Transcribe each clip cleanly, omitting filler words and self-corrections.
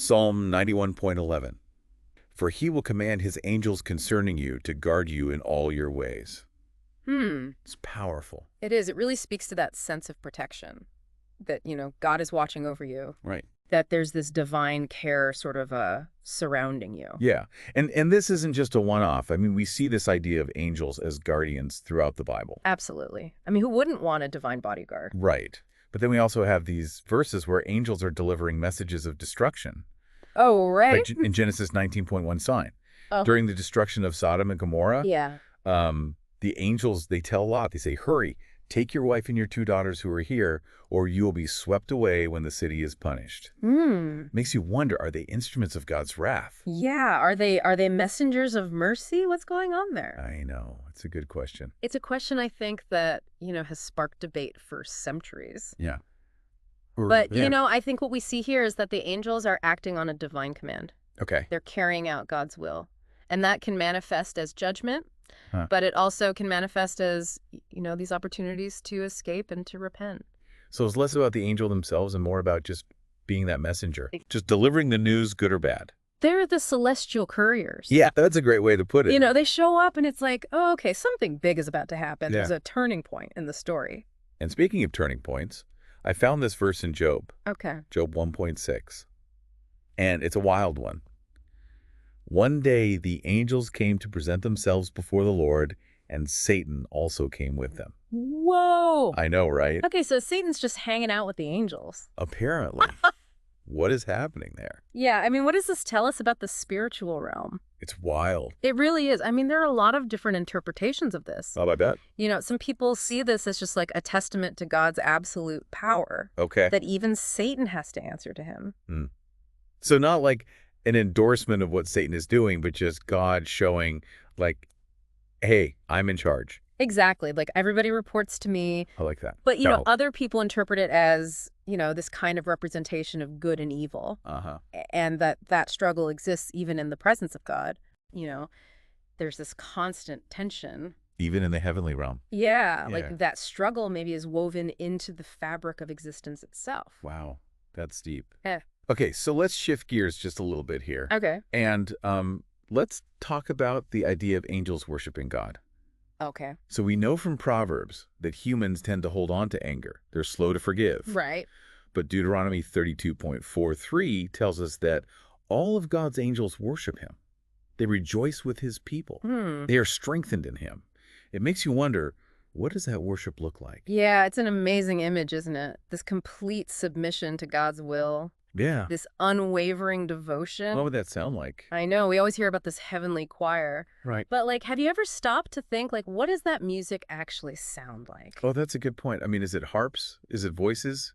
Psalm 91.11. For he will command his angels concerning you to guard you in all your ways. It's powerful. It is. It really speaks to that sense of protection that, God is watching over you. Right. That there's this divine care sort of surrounding you. Yeah. And this isn't just a one-off. I mean, we see this idea of angels as guardians throughout the Bible. Absolutely. I mean, who wouldn't want a divine bodyguard? Right. But then we also have these verses where angels are delivering messages of destruction. Oh, right. Like in Genesis 19.1 sign. Oh. During the destruction of Sodom and Gomorrah, Yeah. the angels, they tell Lot, they say, hurry, take your wife and your 2 daughters who are here, or you will be swept away when the city is punished. Makes you wonder, are they instruments of God's wrath? Yeah. Are they messengers of mercy? What's going on there? I know. It's a good question. It's a question I think that, has sparked debate for centuries. Yeah. But, I think what we see here is that the angels are acting on a divine command. Okay. They're carrying out God's will. And that can manifest as judgment, but it also can manifest as, these opportunities to escape and to repent. So it's less about the angel themselves and more about just being that messenger, just delivering the news, good or bad. They're the celestial couriers. Yeah, that's a great way to put it. They show up and it's like, oh, okay, something big is about to happen. Yeah. There's a turning point in the story. And speaking of turning points, I found this verse in Job. Okay. Job 1.6. And it's a wild one. One day the angels came to present themselves before the Lord, and Satan also came with them. Whoa. I know, right? Okay, so Satan's just hanging out with the angels. Apparently. What is happening there? Yeah, I mean, what does this tell us about the spiritual realm? It's wild. It really is. I mean, there are a lot of different interpretations of this. Oh, I bet. Some people see this as just like a testament to God's absolute power. Okay. That even Satan has to answer to him. So not like an endorsement of what Satan is doing, but just God showing like, hey, I'm in charge. Exactly. Like everybody reports to me. I like that. But, other people interpret it as, this kind of representation of good and evil. And that struggle exists even in the presence of God. There's this constant tension. Even in the heavenly realm. Yeah. Like that struggle maybe is woven into the fabric of existence itself. Wow. That's deep. Yeah. Okay, so let's shift gears just a little bit here. Okay. And let's talk about the idea of angels worshiping God. Okay. So we know from Proverbs that humans tend to hold on to anger. They're slow to forgive. Right. But Deuteronomy 32.43 tells us that all of God's angels worship him. They rejoice with his people. They are strengthened in him. It makes you wonder, what does that worship look like? Yeah, it's an amazing image, isn't it? This complete submission to God's will. Yeah. This unwavering devotion. What would that sound like? I know. We always hear about this heavenly choir. Right. But, have you ever stopped to think, what does that music actually sound like? Oh, that's a good point. I mean, is it harps? Is it voices?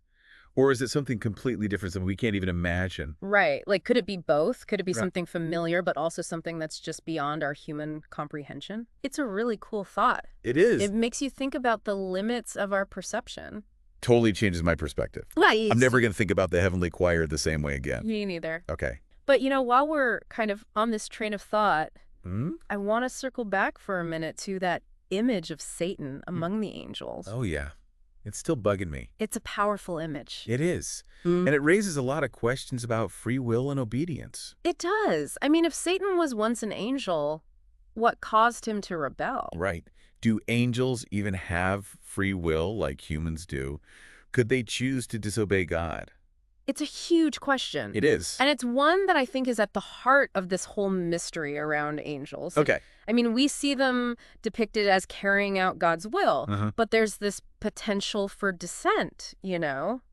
Or is it something completely different, something we can't even imagine? Right. Could it be both? Could it be something familiar, but also something that's just beyond our human comprehension? It's a really cool thought. It is. It makes you think about the limits of our perception. Totally changes my perspective. Right. I'm never going to think about the heavenly choir the same way again. Me neither. Okay. But, while we're kind of on this train of thought, I want to circle back for a minute to that image of Satan among the angels. Oh, yeah. It's still bugging me. It's a powerful image. It is. And it raises a lot of questions about free will and obedience. It does. I mean, if Satan was once an angel, what caused him to rebel? Right. Do angels even have free will like humans do? Could they choose to disobey God? It's a huge question. It is. And it's one that I think is at the heart of this whole mystery around angels. Okay. I mean, we see them depicted as carrying out God's will, but there's this potential for dissent,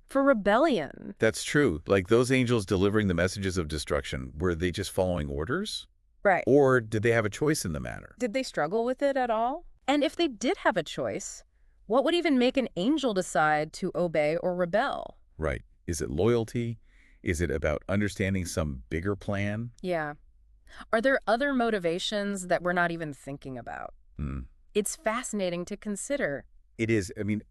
for rebellion. That's true. Like those angels delivering the messages of destruction, were they just following orders? Right. Or did they have a choice in the matter? Did they struggle with it at all? And if they did have a choice, what would even make an angel decide to obey or rebel? Right. Is it loyalty? Is it about understanding some bigger plan? Yeah. Are there other motivations that we're not even thinking about? It's fascinating to consider. It is. I mean,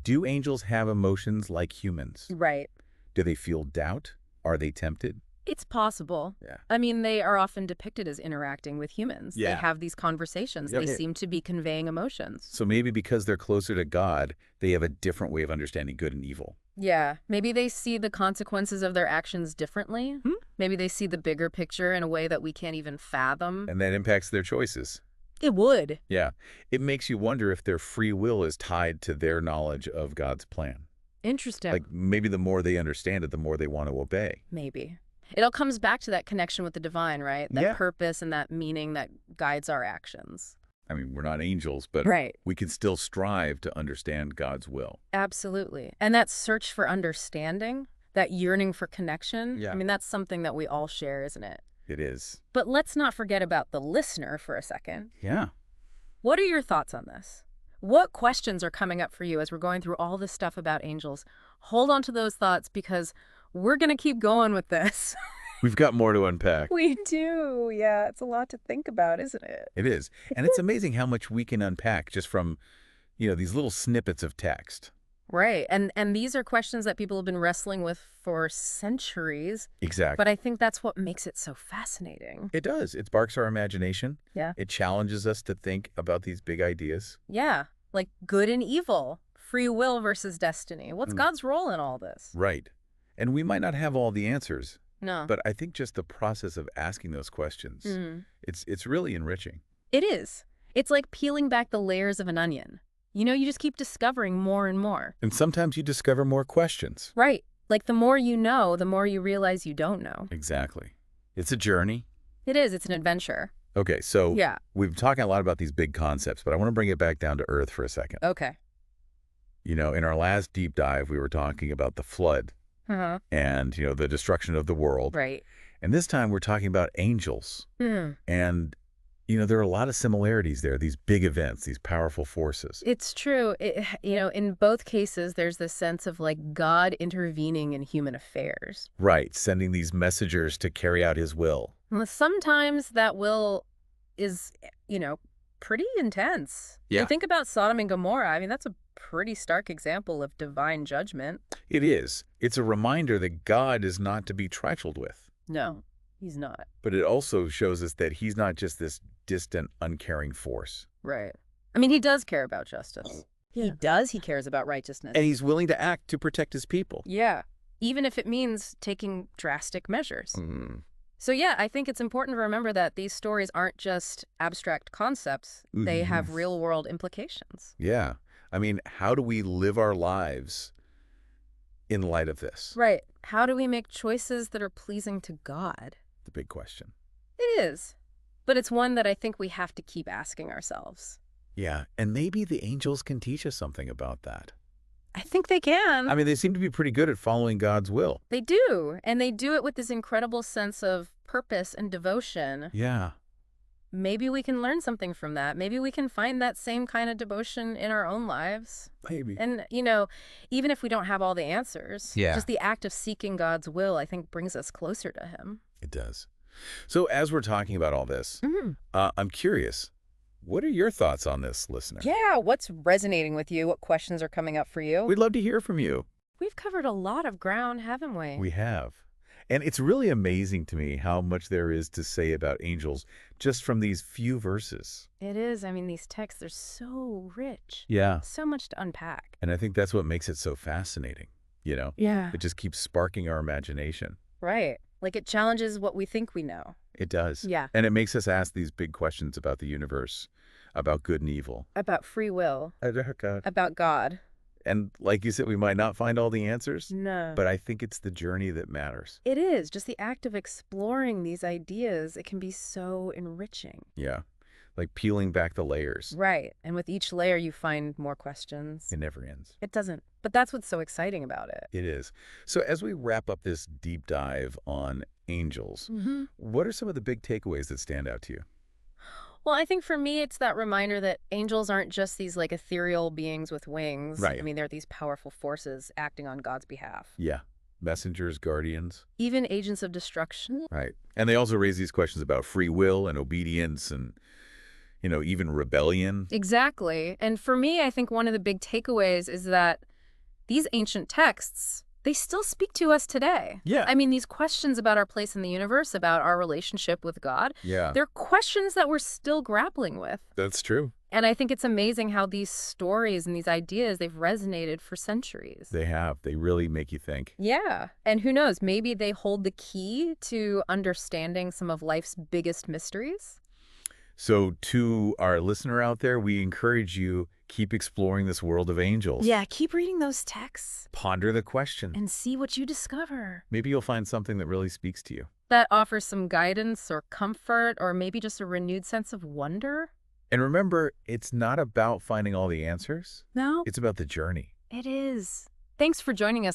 do angels have emotions like humans? Right. Do they feel doubt? Are they tempted? It's possible. Yeah. I mean, they are often depicted as interacting with humans. Yeah. They have these conversations. Yep. They seem to be conveying emotions. So maybe because they're closer to God, they have a different way of understanding good and evil. Yeah. Maybe they see the consequences of their actions differently. Maybe they see the bigger picture in a way that we can't even fathom. And that impacts their choices. It would. Yeah. It makes you wonder if their free will is tied to their knowledge of God's plan. Interesting. Like maybe the more they understand it, the more they want to obey. Maybe. It all comes back to that connection with the divine, right? That Yeah. purpose and that meaning that guides our actions. I mean, we're not angels, but Right. we can still strive to understand God's will. Absolutely. And that search for understanding, that yearning for connection, Yeah. I mean, that's something that we all share, isn't it? It is. But let's not forget about the listener for a second. Yeah. What are your thoughts on this? What questions are coming up for you as we're going through all this stuff about angels? Hold on to those thoughts because we're going to keep going with this. We've got more to unpack. We do. Yeah, it's a lot to think about, isn't it? It is. And it's amazing how much we can unpack just from, these little snippets of text. Right. And these are questions that people have been wrestling with for centuries. Exactly. But I think that's what makes it so fascinating. It does. It sparks our imagination. Yeah. It challenges us to think about these big ideas. Yeah. Like good and evil, free will versus destiny. What's God's role in all this? Right. And we might not have all the answers. No. But I think just the process of asking those questions, it's really enriching. It is. It's like peeling back the layers of an onion. You just keep discovering more and more. And sometimes you discover more questions. Right. Like the more you know, the more you realize you don't know. Exactly. It's a journey. It is. It's an adventure. Okay, so Yeah. we've been talking a lot about these big concepts, but I want to bring it back down to earth for a second. Okay. In our last deep dive, we were talking about the flood Uh-huh. and, the destruction of the world. Right. And this time we're talking about angels. And, there are a lot of similarities there, these big events, these powerful forces. It's true. In both cases, there's this sense of like God intervening in human affairs. Right, sending these messengers to carry out his will. Well, sometimes that will is, pretty intense. Yeah. You think about Sodom and Gomorrah. I mean, that's a pretty stark example of divine judgment. It is. It's a reminder that God is not to be trifled with. No, he's not. But it also shows us that he's not just this distant, uncaring force. Right. I mean, he does care about justice. Yeah. He does. He cares about righteousness. And he's willing to act to protect his people. Yeah. Even if it means taking drastic measures. So yeah, I think it's important to remember that these stories aren't just abstract concepts. They have real-world implications. Yeah. I mean, how do we live our lives in light of this? Right. How do we make choices that are pleasing to God? The big question. It is. But it's one that I think we have to keep asking ourselves. Yeah. And maybe the angels can teach us something about that. I think they can. I mean, they seem to be pretty good at following God's will. They do. And they do it with this incredible sense of purpose and devotion. Yeah. Maybe we can learn something from that. Maybe we can find that same kind of devotion in our own lives. Maybe. And, even if we don't have all the answers, just the act of seeking God's will, I think, brings us closer to him. It does. So as we're talking about all this, I'm curious, what are your thoughts on this, listener? Yeah, what's resonating with you? What questions are coming up for you? We'd love to hear from you. We've covered a lot of ground, haven't we? We have. And it's really amazing to me how much there is to say about angels just from these few verses. It is. I mean, these texts are so rich. Yeah. So much to unpack. And I think that's what makes it so fascinating, Yeah. It just keeps sparking our imagination. Right. Like it challenges what we think we know. It does. Yeah. And it makes us ask these big questions about the universe, about good and evil. About free will. God. About God. And like you said, we might not find all the answers. No. But I think it's the journey that matters. It is. Just the act of exploring these ideas, it can be so enriching. Yeah. Like peeling back the layers. Right. And with each layer, you find more questions. It never ends. It doesn't. But that's what's so exciting about it. It is. So as we wrap up this deep dive on angels, what are some of the big takeaways that stand out to you? Well, I think for me, it's that reminder that angels aren't just these like ethereal beings with wings. Right. I mean, they're these powerful forces acting on God's behalf. Yeah. Messengers, guardians. Even agents of destruction. Right. And they also raise these questions about free will and obedience and, even rebellion. Exactly. And for me, I think one of the big takeaways is that these ancient texts, they still speak to us today. Yeah. I mean, these questions about our place in the universe, about our relationship with God, Yeah. they're questions that we're still grappling with. That's true. And I think it's amazing how these stories and these ideas, they've resonated for centuries. They have. They really make you think. Yeah. And who knows, maybe they hold the key to understanding some of life's biggest mysteries. So to our listener out there, we encourage you, keep exploring this world of angels. Yeah, keep reading those texts. Ponder the question. And see what you discover. Maybe you'll find something that really speaks to you. That offers some guidance or comfort or maybe just a renewed sense of wonder. And remember, it's not about finding all the answers. No, It's about the journey. it is. Thanks for joining us